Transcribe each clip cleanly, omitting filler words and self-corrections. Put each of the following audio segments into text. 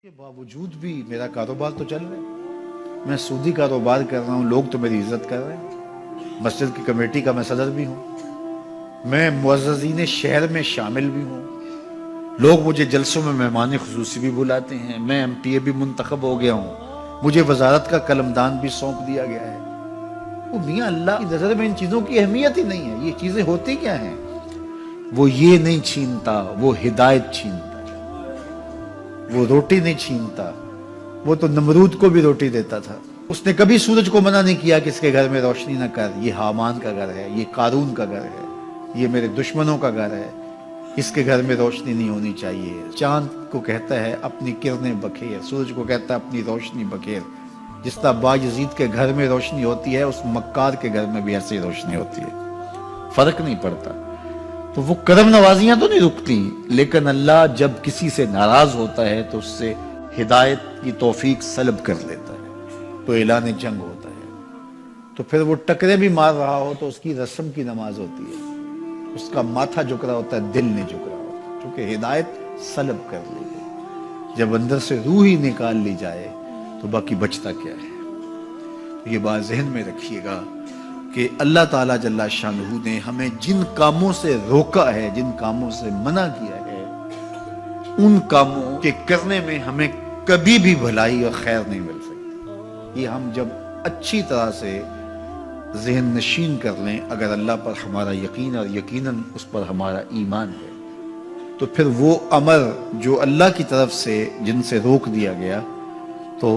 کے باوجود بھی میرا کاروبار تو چل رہا ہے، میں سودی کاروبار کر رہا ہوں، لوگ تو میری عزت کر رہے ہیں، مسجد کی کمیٹی کا میں صدر بھی ہوں، میں معززین شہر میں شامل بھی ہوں، لوگ مجھے جلسوں میں مہمان خصوصی بھی بلاتے ہیں، میں MTA بھی منتخب ہو گیا ہوں، مجھے وزارت کا قلمدان بھی سونپ دیا گیا ہے۔ وہ میاں اللہ کی نظر میں ان چیزوں کی اہمیت ہی نہیں ہے، یہ چیزیں ہوتی کیا ہیں؟ وہ یہ نہیں چھینتا، وہ ہدایت چھینتا، وہ روٹی نہیں چھینتا، وہ تو نمرود کو بھی روٹی دیتا تھا۔ اس نے کبھی سورج کو منع نہیں کیا کہ اس کے گھر میں روشنی نہ کر، یہ حامان کا گھر ہے، یہ قارون کا گھر ہے، یہ میرے دشمنوں کا گھر ہے، اس کے گھر میں روشنی نہیں ہونی چاہیے۔ چاند کو کہتا ہے اپنی کرنیں بکھیر، سورج کو کہتا ہے اپنی روشنی بکھیر۔ جس طرح باجزید کے گھر میں روشنی ہوتی ہے، اس مکار کے گھر میں بھی ایسی روشنی ہوتی ہے، فرق نہیں پڑتا۔ تو وہ کرم نوازیاں تو نہیں رکتی، لیکن اللہ جب کسی سے ناراض ہوتا ہے تو اس سے ہدایت کی توفیق سلب کر لیتا ہے، تو اعلان جنگ ہوتا ہے۔ تو پھر وہ ٹکرے بھی مار رہا ہو تو اس کی رسم کی نماز ہوتی ہے، اس کا ماتھا جھک رہا ہوتا ہے، دل نہیں جھک رہا ہوتا، کیونکہ ہدایت سلب کر لی گئی۔ جب اندر سے روح ہی نکال لی جائے تو باقی بچتا کیا ہے؟ یہ بات ذہن میں رکھیے گا کہ اللہ تعالیٰ جل شانہ نے ہمیں جن کاموں سے روکا ہے، جن کاموں سے منع کیا ہے، ان کاموں کے کرنے میں ہمیں کبھی بھی بھلائی اور خیر نہیں مل سکتی۔ یہ ہم جب اچھی طرح سے ذہن نشین کر لیں، اگر اللہ پر ہمارا یقین اور یقیناً اس پر ہمارا ایمان ہے، تو پھر وہ امر جو اللہ کی طرف سے جن سے روک دیا گیا، تو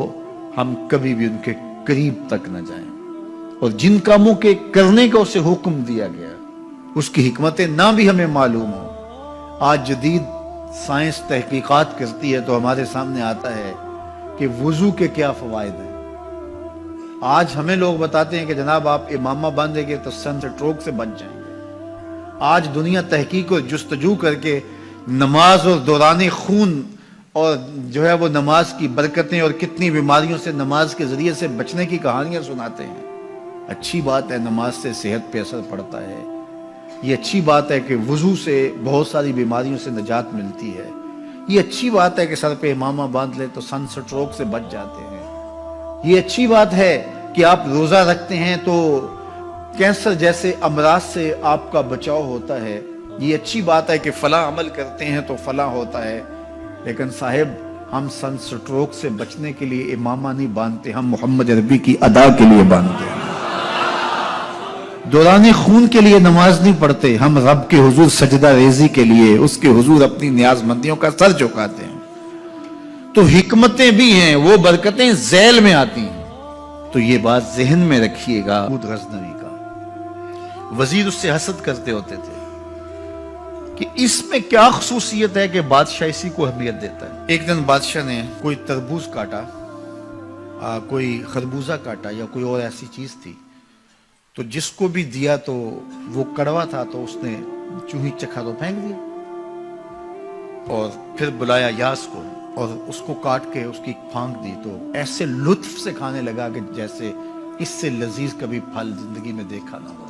ہم کبھی بھی ان کے قریب تک نہ جائیں، اور جن کاموں کے کرنے کا اسے حکم دیا گیا اس کی حکمتیں نہ بھی ہمیں معلوم ہو۔ آج جدید سائنس تحقیقات کرتی ہے تو ہمارے سامنے آتا ہے کہ وضو کے کیا فوائد ہیں۔ آج ہمیں لوگ بتاتے ہیں کہ جناب آپ امامہ باندھیں گے تو سن سٹروک سے بچ جائیں گے۔ آج دنیا تحقیق اور جستجو کر کے نماز اور دوران خون اور جو ہے وہ نماز کی برکتیں اور کتنی بیماریوں سے نماز کے ذریعے سے بچنے کی کہانیاں سناتے ہیں۔ اچھی بات ہے، نماز سے صحت پہ اثر پڑتا ہے، یہ اچھی بات ہے کہ وضو سے بہت ساری بیماریوں سے نجات ملتی ہے، یہ اچھی بات ہے کہ سر پہ امامہ باندھ لے تو سن سٹروک سے بچ جاتے ہیں، یہ اچھی بات ہے کہ آپ روزہ رکھتے ہیں تو کینسر جیسے امراض سے آپ کا بچاؤ ہوتا ہے، یہ اچھی بات ہے کہ فلاں عمل کرتے ہیں تو فلاں ہوتا ہے۔ لیکن صاحب، ہم سن سٹروک سے بچنے کے لیے امامہ نہیں باندھتے، ہم محمد عربی کی ادا کے لیے باندھتے ہیں۔ دوران خون کے لیے نماز نہیں پڑھتے، ہم رب کے حضور سجدہ ریزی کے لیے اس کے حضور اپنی نیاز مندیوں کا سر جھکاتے ہیں۔ تو حکمتیں بھی ہیں، وہ برکتیں ذیل میں آتی ہیں۔ تو یہ بات ذہن میں رکھیے گا۔ غزنوی کا وزیر اس سے حسد کرتے ہوتے تھے کہ اس میں کیا خصوصیت ہے کہ بادشاہ اسی کو اہمیت دیتا ہے۔ ایک دن بادشاہ نے کوئی تربوز کاٹا، کوئی خربوزہ کاٹا یا کوئی اور ایسی چیز تھی، تو جس کو بھی دیا تو وہ کڑوا تھا، تو اس نے چوہی چکھا تو پھینک دیا، اور پھر بلایا یاس کو اور اس کو کاٹ کے اس کی پھانک دی، تو ایسے لطف سے کھانے لگا کہ جیسے اس سے لذیذ کبھی پھل زندگی میں دیکھا نہ ہو۔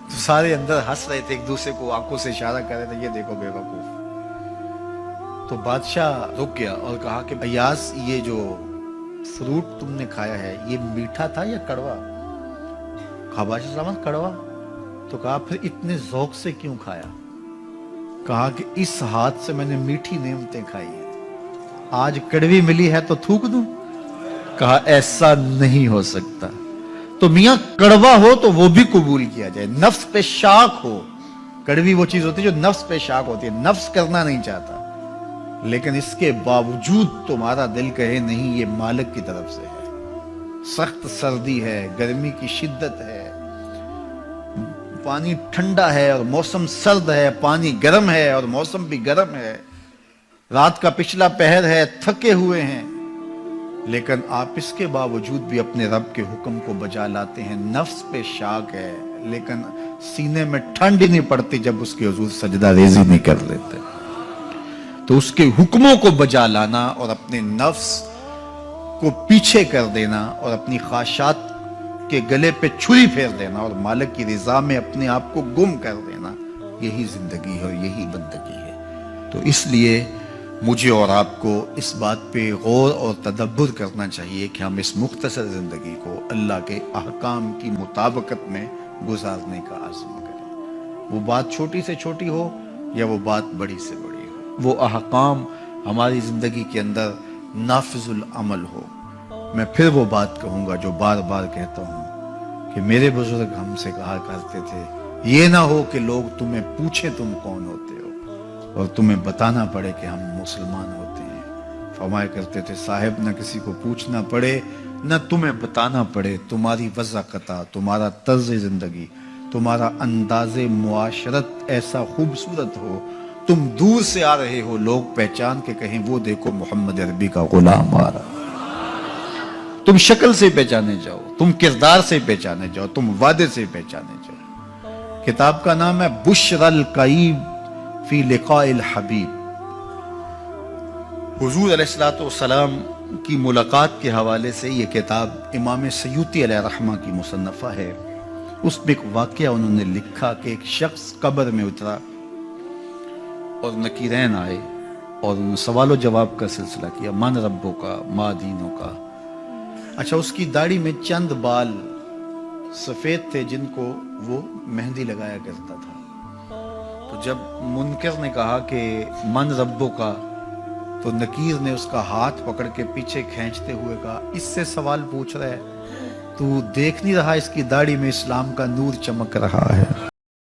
تو سارے اندر ہنس رہے تھے، ایک دوسرے کو آنکھوں سے اشارہ کر رہے تھے، یہ دیکھو بے وقوف۔ تو بادشاہ رک گیا اور کہا کہ ایاز، یہ جو فروٹ تم نے کھایا ہے یہ میٹھا تھا یا کڑوا؟ کہا بادشاہ سلامت کڑوا۔ تو کہا پھر اتنے ذوق سے کیوں کھایا؟ کہا کہ اس ہاتھ سے میں نے میٹھی نعمتیں کھائی ہیں، آج کڑوی ملی ہے تو تھوک دوں؟ کہا ایسا نہیں ہو سکتا۔ تو میاں کڑوا ہو تو وہ بھی قبول کیا جائے، نفس پہ شاک ہو۔ کڑوی وہ چیز ہوتی ہے جو نفس پہ شاک ہوتی ہے، نفس کرنا نہیں چاہتا، لیکن اس کے باوجود تمہارا دل کہے نہیں، یہ مالک کی طرف سے ہے۔ سخت سردی ہے، گرمی کی شدت ہے، پانی ٹھنڈا ہے اور موسم سرد ہے، پانی گرم ہے اور موسم بھی گرم ہے، رات کا پچھلا پہر ہے، تھکے ہوئے ہیں، لیکن آپ اس کے باوجود بھی اپنے رب کے حکم کو بجا لاتے ہیں۔ نفس پہ شاک ہے لیکن سینے میں ٹھنڈ ہی نہیں پڑتی جب اس کے حضور سجدہ ریزی نہیں کر لیتے۔ تو اس کے حکموں کو بجا لانا اور اپنے نفس کو پیچھے کر دینا اور اپنی خواہشات کے گلے پہ چھری پھیر دینا اور مالک کی رضا میں اپنے آپ کو گم کر دینا، یہی زندگی ہے اور یہی بندگی ہے۔ تو اس لیے مجھے اور آپ کو اس بات پہ غور اور تدبر کرنا چاہیے کہ ہم اس مختصر زندگی کو اللہ کے احکام کی مطابقت میں گزارنے کا عزم کریں، وہ بات چھوٹی سے چھوٹی ہو یا وہ بات بڑی سے بڑی ہو، وہ احکام ہماری زندگی کے اندر نافذ العمل ہو۔ میں پھر وہ بات کہوں گا جو بار بار کہتا ہوں کہ میرے بزرگ ہم سے کہا کرتے تھے، یہ نہ ہو کہ لوگ تمہیں پوچھیں تم کون ہوتے ہو اور تمہیں بتانا پڑے کہ ہم مسلمان ہوتے ہیں۔ فرمایا کرتے تھے صاحب نہ کسی کو پوچھنا پڑے نہ تمہیں بتانا پڑے، تمہاری وضاحت، تمہارا طرز زندگی، تمہارا انداز معاشرت ایسا خوبصورت ہو، تم دور سے آ رہے ہو لوگ پہچان کے کہیں وہ دیکھو محمد عربی کا غلام آ رہا۔ تم شکل سے پہچانے جاؤ، تم کردار سے پہچانے جاؤ، تم وعدے سے پہچانے جاؤ۔ کتاب کا نام ہے بشر القیب فی لقاء الحبیب۔ حضور علیہ السلام کی ملاقات کے حوالے سے یہ کتاب امام سیوطی علیہ رحمہ کی مصنفہ ہے۔ اس میں ایک واقعہ انہوں نے لکھا کہ ایک شخص قبر میں اترا اور نکیرین آئے اور انہوں نے سوال و جواب کا سلسلہ کیا، من ربوں کا، ما دینوں کا۔ اچھا، اس کی داڑھی میں چند بال سفید تھے جن کو وہ مہندی لگایا کرتا تھا۔ تو جب منکر نے کہا کہ من ربوں کا، تو نکیر نے اس کا ہاتھ پکڑ کے پیچھے کھینچتے ہوئے کہا اس سے سوال پوچھ رہا ہے، تو دیکھ نہیں رہا اس کی داڑھی میں اسلام کا نور چمک رہا ہے؟